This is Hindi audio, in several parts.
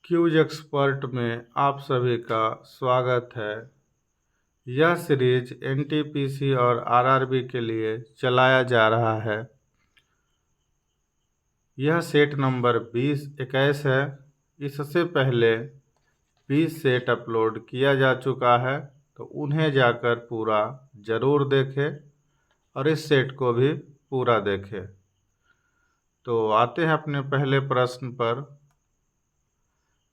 क्यूज एक्सपर्ट में आप सभी का स्वागत है। यह सीरीज एनटीपीसी और आरआरबी के लिए चलाया जा रहा है। यह सेट नंबर 20-21 है। इससे पहले 20 सेट अपलोड किया जा चुका है, तो उन्हें जाकर पूरा ज़रूर देखें और इस सेट को भी पूरा देखें। तो आते हैं अपने पहले प्रश्न पर।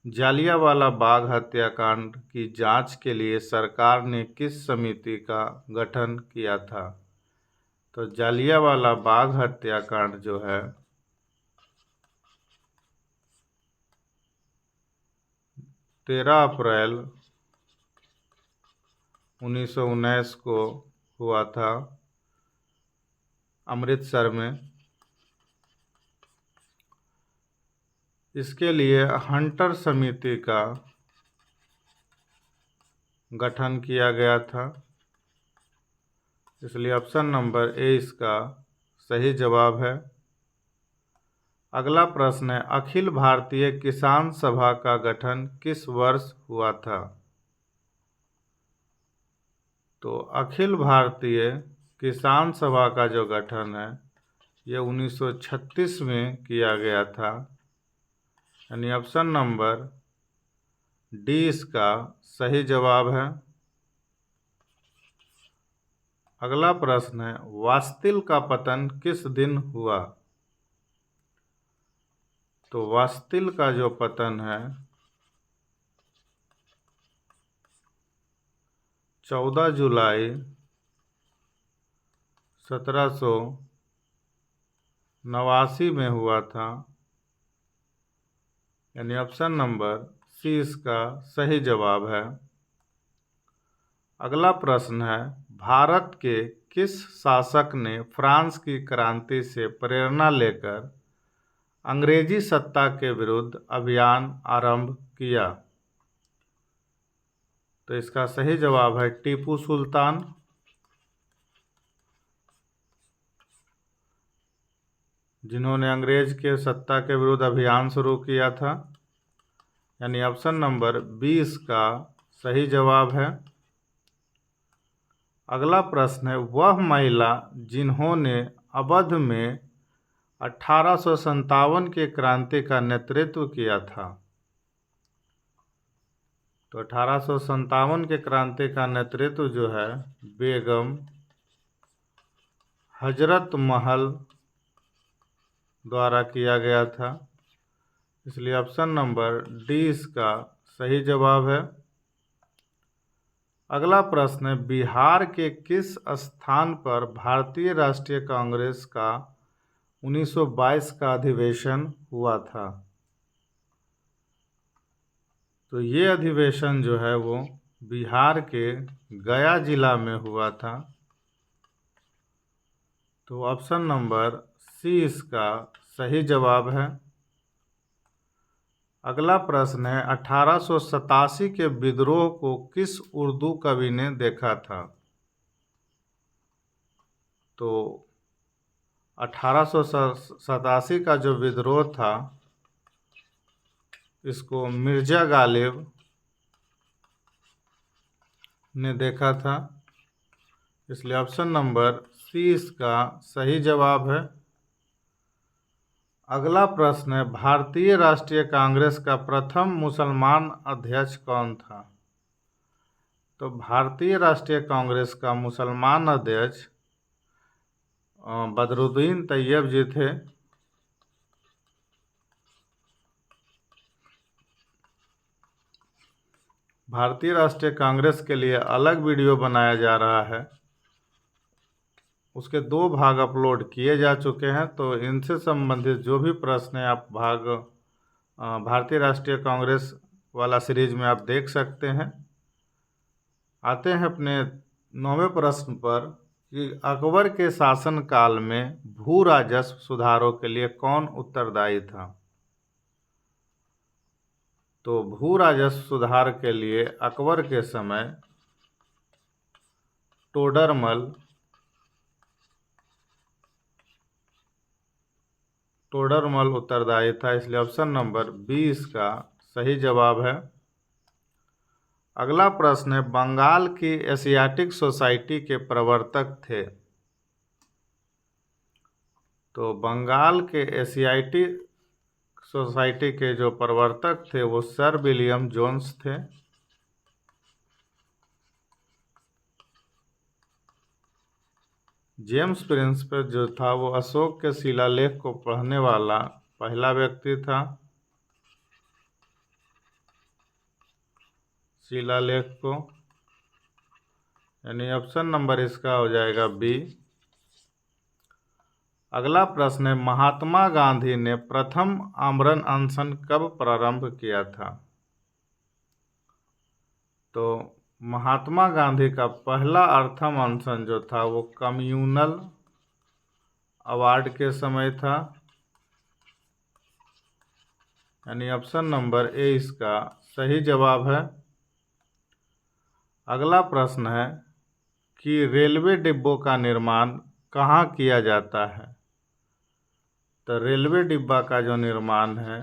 जालियांवाला बाग हत्याकांड की जांच के लिए सरकार ने किस समिति का गठन किया था? तो जालियांवाला बाग हत्याकांड जो है 13 अप्रैल 1919 को हुआ था अमृतसर में। इसके लिए हंटर समिति का गठन किया गया था, इसलिए ऑप्शन नंबर ए इसका सही जवाब है। अगला प्रश्न है, अखिल भारतीय किसान सभा का गठन किस वर्ष हुआ था? तो अखिल भारतीय किसान सभा का जो गठन है ये 1936 में किया गया था, यानी ऑप्शन नंबर डी इसका सही जवाब है। अगला प्रश्न है, वास्तिल का पतन किस दिन हुआ? तो वास्तिल का जो पतन है 14 जुलाई 1789 में हुआ था, यानी ऑप्शन नंबर सी इसका सही जवाब है। अगला प्रश्न है, भारत के किस शासक ने फ्रांस की क्रांति से प्रेरणा लेकर अंग्रेजी सत्ता के विरुद्ध अभियान आरंभ किया? तो इसका सही जवाब है टीपू सुल्तान। जिन्होंने अंग्रेज के सत्ता के विरुद्ध अभियान शुरू किया था, यानी ऑप्शन नंबर 20 का सही जवाब है। अगला प्रश्न है, वह महिला जिन्होंने अवध में 1857 के क्रांति का नेतृत्व किया था? तो 1857 के क्रांति का नेतृत्व जो है बेगम हजरत महल द्वारा किया गया था, इसलिए ऑप्शन नंबर डी इसका सही जवाब है। अगला प्रश्न है, बिहार के किस स्थान पर भारतीय राष्ट्रीय कांग्रेस का 1922 का अधिवेशन हुआ था? तो ये अधिवेशन जो है वो बिहार के गया जिला में हुआ था, तो ऑप्शन नंबर सी इसका सही जवाब है। अगला प्रश्न है, 1887 के विद्रोह को किस उर्दू कवि ने देखा था? तो 1887 का जो विद्रोह था इसको मिर्जा गालिब ने देखा था, इसलिए ऑप्शन नंबर सी इसका सही जवाब है। अगला प्रश्न है, भारतीय राष्ट्रीय कांग्रेस का प्रथम मुसलमान अध्यक्ष कौन था? तो भारतीय राष्ट्रीय कांग्रेस का मुसलमान अध्यक्ष बदरुद्दीन तैयब जी थे। भारतीय राष्ट्रीय कांग्रेस के लिए अलग वीडियो बनाया जा रहा है, उसके 2 भाग अपलोड किए जा चुके हैं, तो इनसे संबंधित जो भी प्रश्न है आप भारतीय राष्ट्रीय कांग्रेस वाला सीरीज में आप देख सकते हैं। आते हैं अपने 9वें प्रश्न पर कि अकबर के शासनकाल में भू राजस्व सुधारों के लिए कौन उत्तरदायी था? तो भू राजस्व सुधार के लिए अकबर के समय टोडरमल उत्तरदायी था, इसलिए ऑप्शन नंबर 20 का सही जवाब है। अगला प्रश्न है, बंगाल की एशियाटिक सोसाइटी के प्रवर्तक थे। तो बंगाल के एशियाटिक सोसाइटी के जो प्रवर्तक थे वो सर विलियम जोन्स थे। जेम्स प्रिंसपिप जो था वो अशोक के शिलालेख को पढ़ने वाला पहला व्यक्ति था। शिलालेख को, यानी ऑप्शन नंबर इसका हो जाएगा बी। अगला प्रश्न है, महात्मा गांधी ने प्रथम आमरण अनशन कब प्रारंभ किया था? तो महात्मा गांधी का पहला अर्थम अनशन जो था वो कम्युनल अवार्ड के समय था, यानी ऑप्शन नंबर ए इसका सही जवाब है। अगला प्रश्न है कि रेलवे डिब्बों का निर्माण कहाँ किया जाता है? तो रेलवे डिब्बा का जो निर्माण है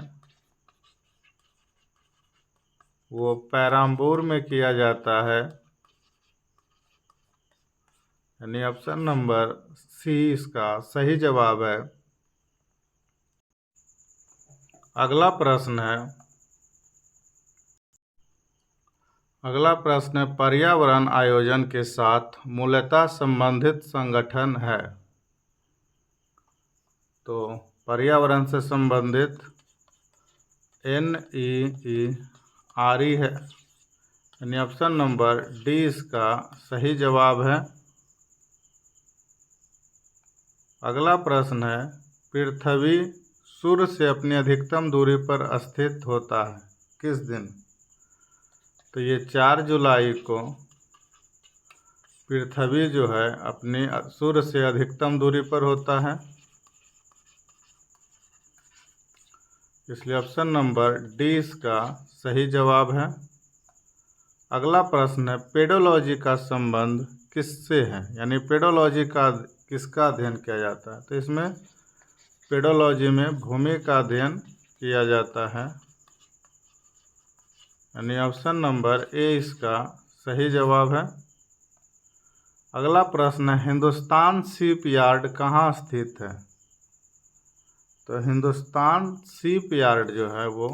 वो पेराम्बूर में किया जाता है, यानी ऑप्शन नंबर सी इसका सही जवाब है। अगला प्रश्न है पर्यावरण आयोजन के साथ मूलतः संबंधित संगठन है। तो पर्यावरण से संबंधित NEERI है, यानी ऑप्शन नंबर डी इसका सही जवाब है। अगला प्रश्न है, पृथ्वी सूर्य से अपनी अधिकतम दूरी पर स्थित होता है किस दिन? तो ये 4 जुलाई को पृथ्वी जो है अपनी सूर्य से अधिकतम दूरी पर होता है, इसलिए ऑप्शन नंबर डी इसका सही जवाब है। अगला प्रश्न है, पेडोलॉजी का संबंध किससे है? यानी पेडोलॉजी का किसका अध्ययन किया जाता है? तो इसमें पेडोलॉजी में भूमि का अध्ययन किया जाता है, यानी ऑप्शन नंबर ए इसका सही जवाब है। अगला प्रश्न है, हिंदुस्तान शिपयार्ड कहाँ स्थित है? तो हिंदुस्तान शिपयार्ड जो है वो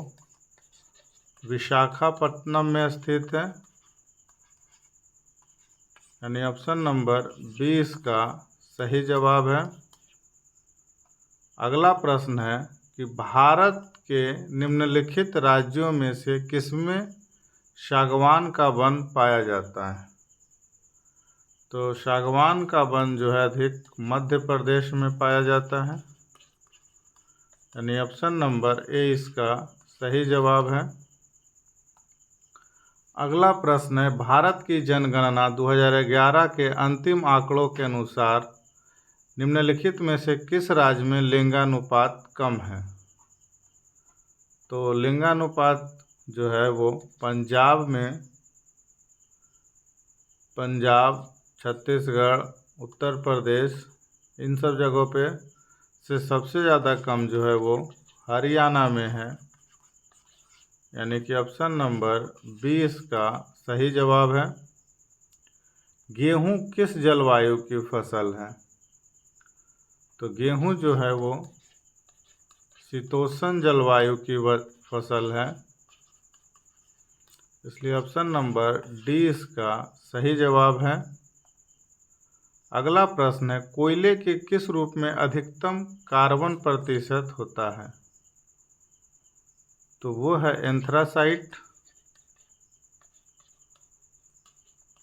विशाखापट्टनम में स्थित है, यानी ऑप्शन नंबर 20 का सही जवाब है। अगला प्रश्न है कि भारत के निम्नलिखित राज्यों में से किसमें सागवान का वन पाया जाता है? तो सागवान का वन जो है अधिक मध्य प्रदेश में पाया जाता है, यानी ऑप्शन नंबर ए इसका सही जवाब है। अगला प्रश्न है, भारत की जनगणना 2011 के अंतिम आंकड़ों के अनुसार निम्नलिखित में से किस राज्य में लिंगानुपात कम है? तो लिंगानुपात जो है वो पंजाब में, पंजाब, छत्तीसगढ़, उत्तर प्रदेश, इन सब जगहों पे से सबसे ज़्यादा कम जो है वो हरियाणा में है, यानी कि ऑप्शन नंबर 20 का सही जवाब है। गेहूं किस जलवायु की फसल है? तो गेहूं जो है वो शीतोष्ण जलवायु की फसल है, इसलिए ऑप्शन नंबर डी इसका सही जवाब है। अगला प्रश्न है, कोयले के किस रूप में अधिकतम कार्बन प्रतिशत होता है? तो वो है एंथ्रासाइट,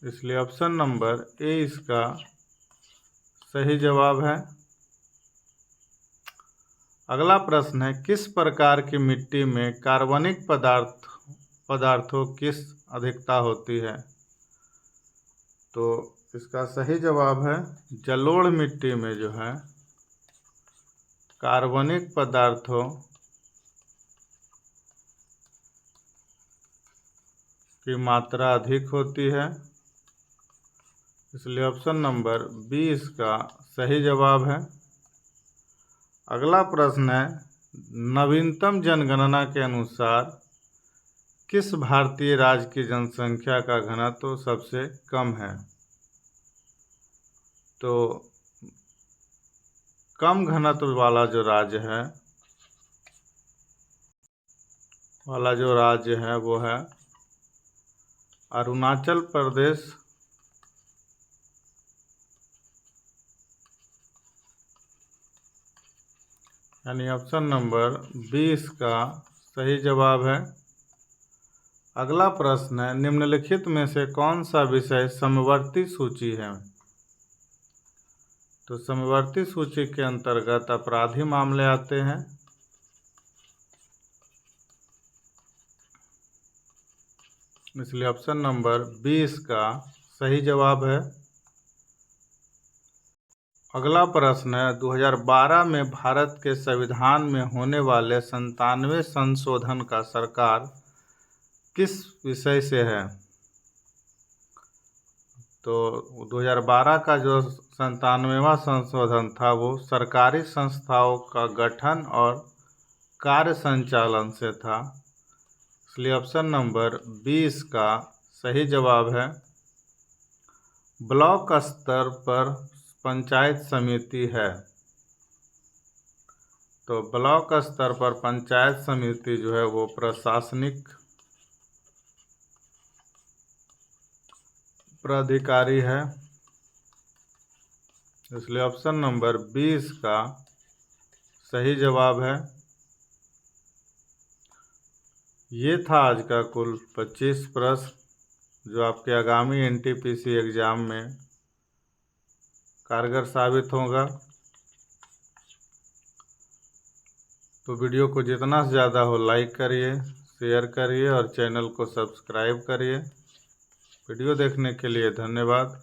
इसलिए ऑप्शन नंबर ए इसका सही जवाब है। अगला प्रश्न है, किस प्रकार की मिट्टी में कार्बनिक पदार्थों किस अधिकता होती है? तो इसका सही जवाब है जलोढ़ मिट्टी में जो है कार्बनिक पदार्थों की मात्रा अधिक होती है, इसलिए ऑप्शन नंबर 20 का सही जवाब है। अगला प्रश्न है, नवीनतम जनगणना के अनुसार किस भारतीय राज्य की जनसंख्या का घनत्व सबसे कम है? तो कम घनत्व वाला जो राज्य है वो है अरुणाचल प्रदेश। यानी ऑप्शन नंबर 20 का सही जवाब है। अगला प्रश्न है, निम्नलिखित में से कौन सा विषय समवर्ती सूची है? तो समवर्ती सूची के अंतर्गत अपराधी मामले आते हैं। इसलिए ऑप्शन नंबर 20 का सही जवाब है। अगला प्रश्न है, 2012 में भारत के संविधान में होने वाले 97वें संशोधन का सरकार किस विषय से है? तो 2012 का जो 97वां संशोधन था वो सरकारी संस्थाओं का गठन और कार्य संचालन से था। इसलिए ऑप्शन नंबर 20 का सही जवाब है। ब्लॉक स्तर पर पंचायत समिति है। तो ब्लॉक स्तर पर पंचायत समिति जो है वो प्रशासनिक प्राधिकारी है। इसलिए ऑप्शन नंबर 20 का सही जवाब है। ये था आज का कुल 25 प्रश्न जो आपके आगामी एनटीपीसी एग्जाम में कारगर साबित होगा। तो वीडियो को जितना से ज़्यादा हो लाइक करिए, शेयर करिए और चैनल को सब्सक्राइब करिए। वीडियो देखने के लिए धन्यवाद।